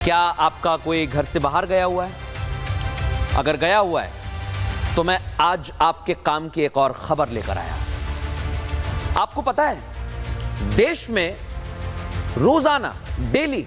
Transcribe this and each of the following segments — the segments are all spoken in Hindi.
क्या आपका कोई घर से बाहर गया हुआ है? अगर गया हुआ है तो मैं आज आपके काम की एक और खबर लेकर आया। आपको पता है देश में रोजाना डेली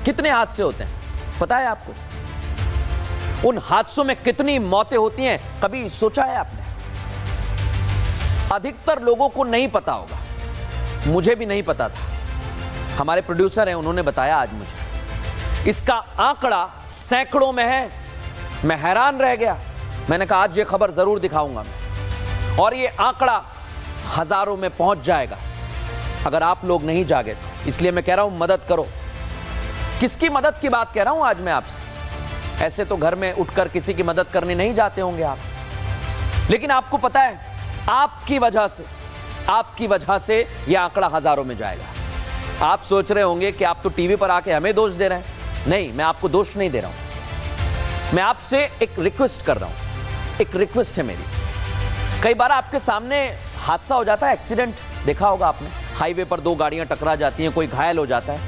कितने हादसे होते हैं? पता है आपको? उन हादसों में कितनी मौतें होती हैं, कभी सोचा है आपने? अधिकतर लोगों को नहीं पता होगा, मुझे भी नहीं पता था। हमारे प्रोड्यूसर हैं, उन्होंने बताया आज मुझे। इसका आंकड़ा सैकड़ों में है। मैं हैरान रह गया। मैंने कहा आज ये खबर जरूर दिखाऊंगा मैं, और ये आंकड़ा हजारों में पहुंच जाएगा अगर आप लोग नहीं जागे तो। इसलिए मैं कह रहा हूं मदद करो। किसकी मदद की बात कह रहा हूं आज मैं आपसे? ऐसे तो घर में उठकर किसी की मदद करने नहीं जाते होंगे आप, लेकिन आपको पता है आपकी वजह से यह आंकड़ा हजारों में जाएगा। आप सोच रहे होंगे कि आप तो टीवी पर आके हमें दोष दे रहे हैं। नहीं, मैं आपको दोष नहीं दे रहा हूं। मैं आपसे एक रिक्वेस्ट कर रहा हूं। एक रिक्वेस्ट है मेरी। कई बार आपके सामने हादसा हो जाता है, एक्सीडेंट देखा होगा आपने। हाईवे पर दो गाड़ियां टकरा जाती हैं, कोई घायल हो जाता है।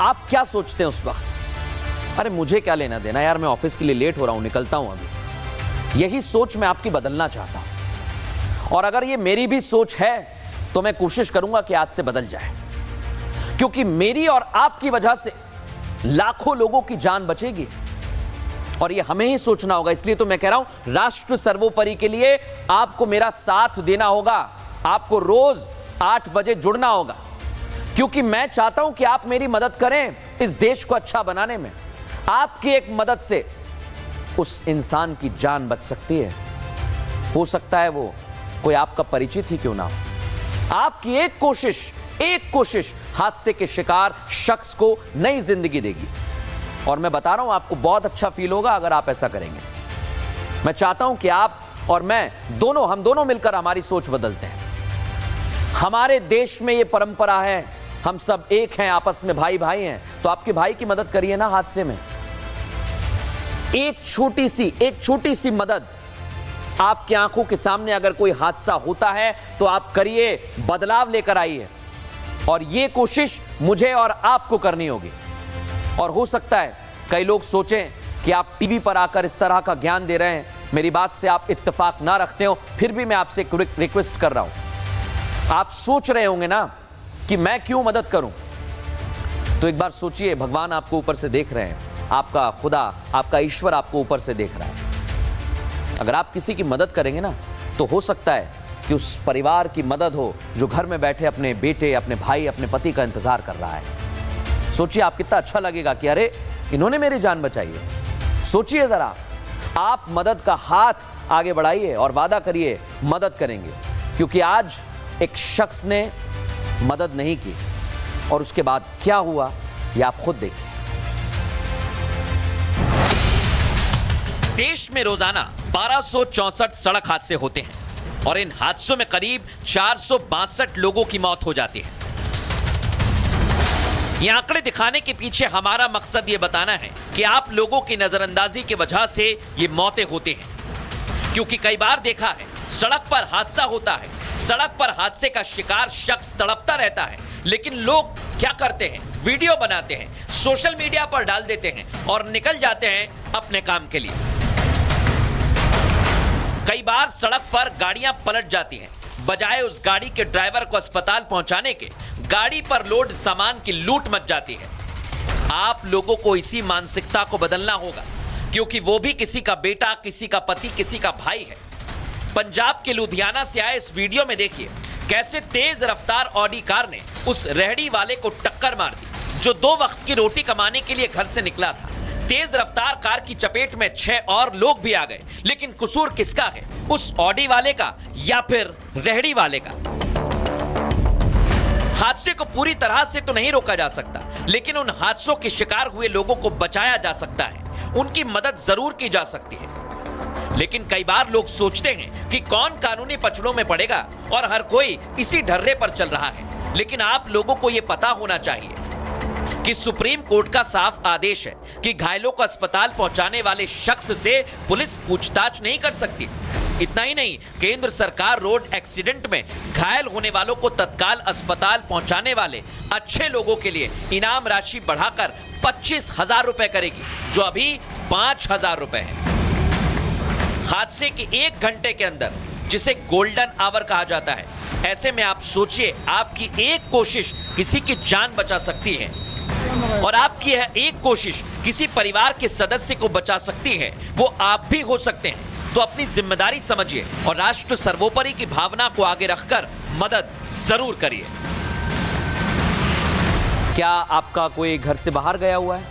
आप क्या सोचते हैं उस वक्त? अरे मुझे क्या लेना देना यार, मैं ऑफिस के लिए लेट हो रहा हूं, निकलता हूं अभी। यही सोच मैं आपकी बदलना चाहता हूं, और अगर ये मेरी भी सोच है तो मैं कोशिश करूंगा कि आज से बदल जाए, क्योंकि मेरी और आपकी वजह से लाखों लोगों की जान बचेगी, और ये हमें ही सोचना होगा। इसलिए तो मैं कह रहा हूं राष्ट्र सर्वोपरि के लिए आपको मेरा साथ देना होगा। आपको रोज 8 बजे जुड़ना होगा, क्योंकि मैं चाहता हूं कि आप मेरी मदद करें इस देश को अच्छा बनाने में। आपकी एक मदद से उस इंसान की जान बच सकती है। हो सकता है वो कोई आपका परिचित ही क्यों ना हो। आपकी एक कोशिश हादसे के शिकार शख्स को नई जिंदगी देगी, और मैं बता रहा हूं आपको बहुत अच्छा फील होगा अगर आप ऐसा करेंगे। मैं चाहता हूं कि आप और मैं हम दोनों मिलकर हमारी सोच बदलते हैं। हमारे देश में यह परंपरा है, हम सब एक हैं, आपस में भाई भाई हैं। तो आपके भाई की मदद करिए ना हादसे में। एक छोटी सी मदद। आपकी आंखों के सामने अगर कोई हादसा होता है तो आप करिए, बदलाव लेकर आइए, और यह कोशिश मुझे और आपको करनी होगी। और हो सकता है कई लोग सोचें कि आप टीवी पर आकर इस तरह का ज्ञान दे रहे हैं, मेरी बात से आप इत्तेफाक ना रखते हो, फिर भी मैं आपसे एक रिक्वेस्ट कर रहा हूं। आप सोच रहे होंगे ना कि मैं क्यों मदद करूं, तो एक बार सोचिए, भगवान आपको ऊपर से देख रहे हैं, आपका खुदा, आपका ईश्वर आपको ऊपर से देख रहा है। अगर आप किसी की मदद करेंगे ना, तो हो सकता है कि उस परिवार की मदद हो जो घर में बैठे अपने बेटे, अपने भाई, अपने पति का इंतजार कर रहा है। सोचिए आप कितना अच्छा लगेगा कि अरे इन्होंने मेरी जान बचाई है। सोचिए जरा, आप मदद का हाथ आगे बढ़ाइए और वादा करिए मदद करेंगे, क्योंकि आज एक शख्स ने मदद नहीं की और उसके बाद क्या हुआ ये आप खुद देखिए। देश में रोजाना 1264 सड़क हादसे होते हैं, और इन हादसों में करीब 462 लोगों की मौत हो जाती है। ये आंकड़े दिखाने के पीछे हमारा मकसद ये बताना है कि आप लोगों की नजरअंदाजी की वजह से ये मौतें होती हैं। क्योंकि कई बार देखा है सड़क पर हादसा होता है, सड़क पर हादसे का शिकार शख्स तड़पता रहता है, लेकिन लोग क्या करते हैं, वीडियो बनाते हैं, सोशल मीडिया पर डाल देते हैं और निकल जाते हैं अपने काम के लिए। कई बार सड़क पर गाड़ियां पलट जाती हैं, बजाय उस गाड़ी के ड्राइवर को अस्पताल पहुंचाने के, गाड़ी पर लोड सामान की लूट मच जाती है। आप लोगों को इसी मानसिकता को बदलना होगा, क्योंकि वो भी किसी का बेटा, किसी का पति, किसी का भाई है। पंजाब के लुधियाना से आए इस वीडियो में देखिए कैसे तेज रफ्तार ऑडी कार ने उस रेहड़ी वाले को टक्कर मार दी, जो 2 वक्त की रोटी कमाने के लिए घर से निकला था। तेज रफ्तार कार की चपेट में 6 और लोग भी आ गए, लेकिन कसूर किसका है, उस ऑडी वाले का या फिर रेहड़ी वाले का? हादसे को पूरी तरह से तो नहीं रोका जा सकता, लेकिन उन हादसों के शिकार हुए लोगों को बचाया जा सकता है, उनकी मदद जरूर की जा सकती है। लेकिन कई बार लोग सोचते हैं कि कौन कानूनी पचड़ों में पड़ेगा, और हर कोई इसी ढर्रे पर चल रहा है। लेकिन आप लोगों को यह पता होना चाहिए कि सुप्रीम कोर्ट का साफ आदेश है कि घायलों को अस्पताल पहुंचाने वाले शख्स से पुलिस पूछताछ नहीं कर सकती। इतना ही नहीं, केंद्र सरकार रोड एक्सीडेंट में घायल होने वालों को तत्काल अस्पताल पहुंचाने वाले अच्छे लोगों के लिए इनाम राशि बढ़ाकर 25,000 रुपए करेगी, जो अभी 5,000 रुपए है। हादसे के 1 घंटे के अंदर, जिसे गोल्डन आवर कहा जाता है, ऐसे में आप सोचिए, आपकी एक कोशिश किसी की जान बचा सकती है, और आपकी यह एक कोशिश किसी परिवार के सदस्य को बचा सकती है, वो आप भी हो सकते हैं। तो अपनी जिम्मेदारी समझिए और राष्ट्र सर्वोपरि की भावना को आगे रखकर मदद जरूर करिए। क्या आपका कोई घर से बाहर गया हुआ है?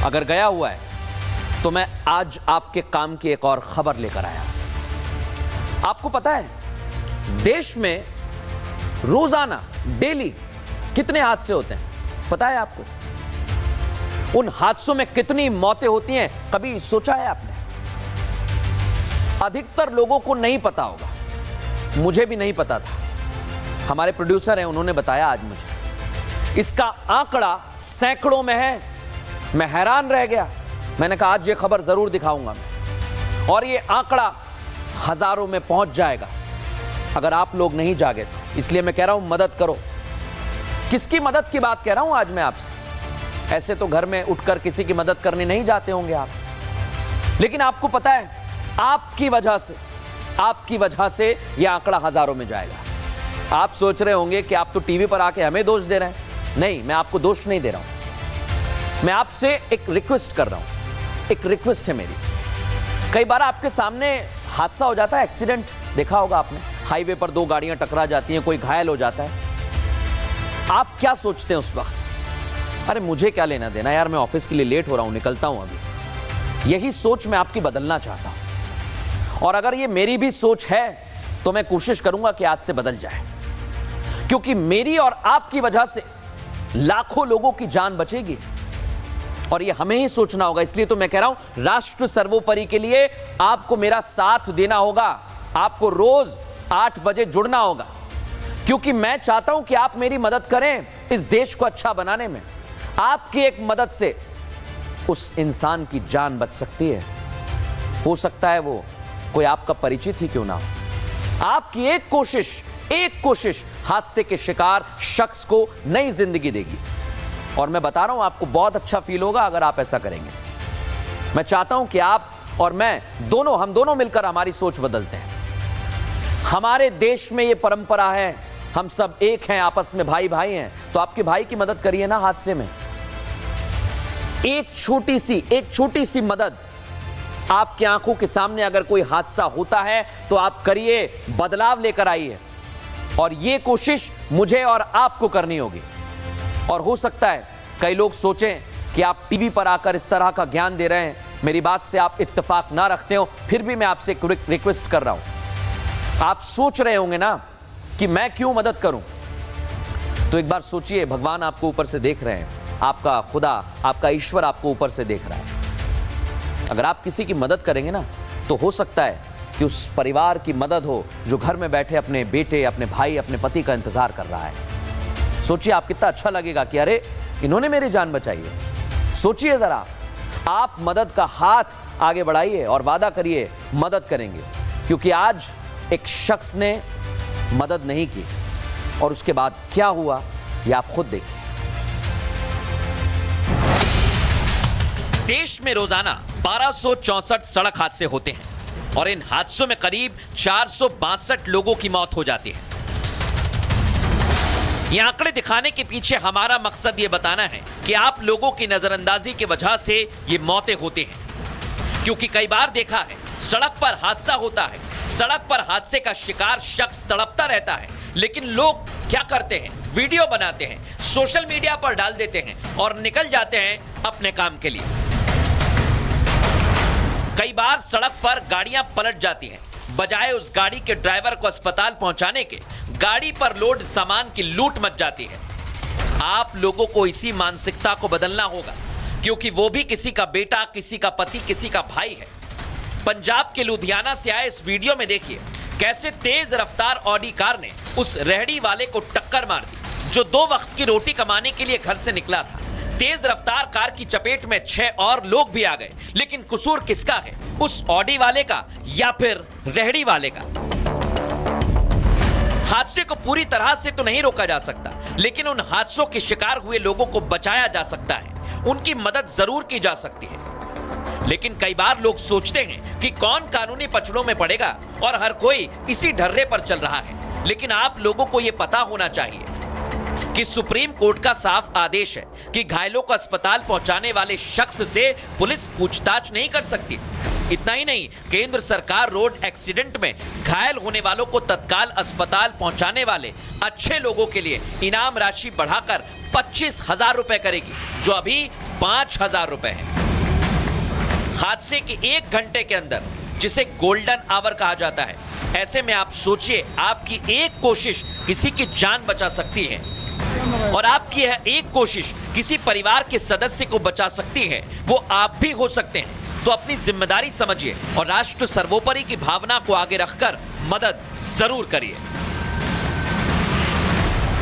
अगर गया हुआ है तो मैं आज आपके काम की एक और खबर लेकर आया। आपको पता है, देश में रोजाना डेली कितने हादसे होते हैं? पता है आपको? उन हादसों में कितनी मौतें होती हैं, कभी सोचा है आपने? अधिकतर लोगों को नहीं पता होगा, मुझे भी नहीं पता था। हमारे प्रोड्यूसर हैं, उन्होंने बताया आज मुझे। इसका आंकड़ा सैकड़ों में है। मैं हैरान रह गया। मैंने कहा आज ये खबर जरूर दिखाऊंगा मैं, और ये आंकड़ा हजारों में पहुंच जाएगा अगर आप लोग नहीं जागे तो। इसलिए मैं कह रहा हूं, मदद करो। किसकी मदद की बात कह रहा हूं आज मैं आपसे? ऐसे तो घर में उठकर किसी की मदद करने नहीं जाते होंगे आप, लेकिन आपको पता है, आपकी वजह से यह आंकड़ा हजारों में जाएगा। आप सोच रहे होंगे कि आप तो टीवी पर आके हमें दोष दे रहे हैं। नहीं, मैं आपको दोष नहीं दे रहा हूं। मैं आपसे एक रिक्वेस्ट कर रहा हूं। एक रिक्वेस्ट है मेरी। कई बार आपके सामने हादसा हो जाता है, एक्सीडेंट देखा होगा आपने, हाईवे पर 2 गाड़ियां टकरा जाती हैं, कोई घायल हो जाता है। आप क्या सोचते हैं उस वक्त? अरे मुझे क्या लेना देना यार, मैं ऑफिस के लिए लेट हो रहा हूं, निकलता हूं अभी। यही सोच मैं आपकी बदलना चाहता हूं, और अगर ये मेरी भी सोच है तो मैं कोशिश करूंगा कि आज से बदल जाए, क्योंकि मेरी और आपकी वजह से लाखों लोगों की जान बचेगी, और ये हमें ही सोचना होगा। इसलिए तो मैं कह रहा हूं, राष्ट्र सर्वोपरि के लिए आपको मेरा साथ देना होगा। आपको रोज 8 बजे जुड़ना होगा, क्योंकि मैं चाहता हूं कि आप मेरी मदद करें इस देश को अच्छा बनाने में। आपकी एक मदद से उस इंसान की जान बच सकती है। हो सकता है वो कोई आपका परिचित ही क्यों ना हो। आपकी एक कोशिश हादसे के शिकार शख्स को नई जिंदगी देगी, और मैं बता रहा हूं, आपको बहुत अच्छा फील होगा अगर आप ऐसा करेंगे। मैं चाहता हूं कि आप और मैं हम दोनों मिलकर हमारी सोच बदलते हैं। हमारे देश में ये परंपरा है, हम सब एक हैं, आपस में भाई हैं। तो आपके भाई की मदद करिए ना हादसे में। एक छोटी सी मदद। आपकी आंखों के सामने अगर कोई हादसा होता है तो आप करिए, बदलाव लेकर आइए, और ये कोशिश मुझे और आपको करनी होगी। और हो सकता है कई लोग सोचें कि आप टीवी पर आकर इस तरह का ज्ञान दे रहे हैं, मेरी बात से आप इत्तेफाक ना रखते हो, फिर भी मैं आपसे रिक्वेस्ट कर रहा हूं। आप सोच रहे होंगे ना कि मैं क्यों मदद करूं, तो एक बार सोचिए, भगवान आपको ऊपर से देख रहे हैं, आपका खुदा, आपका ईश्वर आपको ऊपर से देख रहा है। अगर आप किसी की मदद करेंगे ना, तो हो सकता है कि उस परिवार की मदद हो जो घर में बैठे अपने बेटे, अपने भाई, अपने पति का इंतजार कर रहा है। सोचिए आप कितना अच्छा लगेगा कि अरे इन्होंने मेरी जान बचाई है। सोचिए जरा, आप मदद का हाथ आगे बढ़ाइए और वादा करिए मदद करेंगे, क्योंकि आज एक शख्स ने मदद नहीं की और उसके बाद क्या हुआ ये आप खुद देखिए। देश में रोजाना 1264 सड़क हादसे होते हैं और इन हादसों में करीब 462 लोगों की मौत हो जाती है। ये आंकड़े दिखाने के पीछे हमारा मकसद ये बताना है कि आप लोगों की नजरअंदाजी की वजह से ये मौतें होती हैं, क्योंकि कई बार देखा है सड़क पर हादसा होता है, सड़क पर हादसे का शिकार शख्स तड़पता रहता है, लेकिन लोग क्या करते हैं, वीडियो बनाते हैं, सोशल मीडिया पर डाल देते हैं और निकल जाते हैं अपने काम के लिए। कई बार सड़क पर गाड़ियां पलट जाती हैं, बजाय उस गाड़ी के ड्राइवर को अस्पताल पहुंचाने के गाड़ी पर लोड सामान की लूट मच जाती है। आप लोगों को इसी मानसिकता को बदलना होगा, क्योंकि वो भी किसी का बेटा, किसी का पति, किसी का भाई है। पंजाब के लुधियाना से आए इस वीडियो में देखिए कैसे तेज रफ्तार ऑडी कार ने उस रेहड़ी वाले को टक्कर मार दी, जो 2 वक्त की रोटी कमाने के लिए घर से निकला था। तेज रफ्तार कार की चपेट में 6 और लोग भी आ गए, लेकिन कसूर किसका है, उस ऑडी वाले का या फिर रेहड़ी वाले का? हादसे को पूरी तरह से तो नहीं रोका जा सकता, लेकिन उन हादसों के शिकार हुए लोगों को बचाया जा सकता है, उनकी मदद जरूर की जा सकती है। लेकिन कई बार लोग सोचते हैं कि कौन कानूनी पचड़ों में पड़ेगा और हर कोई इसी ढर्रे पर चल रहा है। लेकिन आप लोगों को यह पता होना चाहिए कि सुप्रीम कोर्ट का साफ आदेश है कि घायलों को अस्पताल पहुंचाने वाले शख्स से पुलिस पूछताछ नहीं कर सकती। इतना ही नहीं, केंद्र सरकार रोड एक्सीडेंट में घायल होने वालों को तत्काल अस्पताल पहुंचाने वाले अच्छे लोगों के लिए इनाम राशि बढ़ाकर 25,000 रुपए करेगी, जो अभी 5,000 रुपए है। हादसे के 1 घंटे के अंदर, जिसे गोल्डन आवर कहा जाता है, ऐसे में आप सोचिए, आपकी एक कोशिश किसी की जान बचा सकती है और आपकी यह एक कोशिश किसी परिवार के सदस्य को बचा सकती है, वो आप भी हो सकते हैं। तो अपनी जिम्मेदारी समझिए और राष्ट्र सर्वोपरि की भावना को आगे रखकर मदद जरूर करिए।